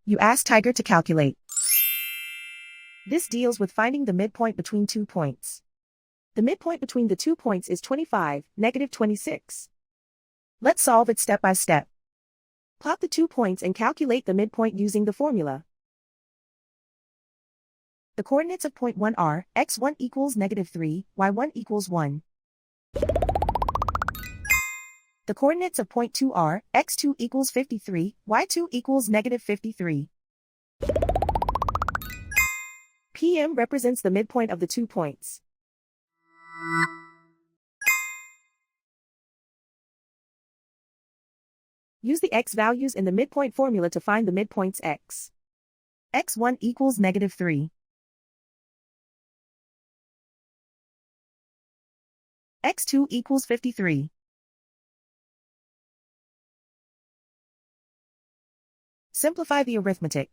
You ask Tiger to calculate. This deals with finding the midpoint between 2 points. The midpoint between the 2 points is 25, negative 26. Let's solve it step by step. Plot the 2 points and calculate the midpoint using the formula. The coordinates of point 1 are, x1 equals negative 3, y1 equals 1. The coordinates of point 2 are, x2 equals 53, y2 equals negative 53. PM represents the midpoint of the 2 points. Use the x values in the midpoint formula to find the midpoints x. x1 equals negative 3. x2 equals 53. Simplify the arithmetic.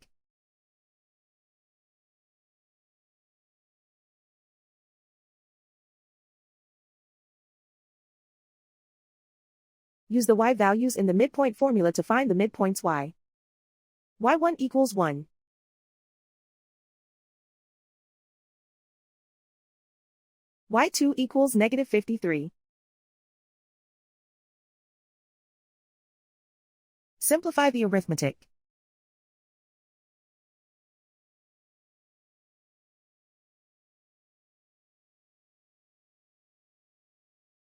Use the y values in the midpoint formula to find the midpoints y. y1 equals 1. y2 equals negative 53. Simplify the arithmetic.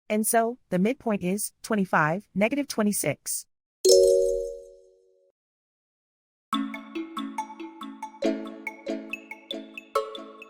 And so, the midpoint is 25, negative 26.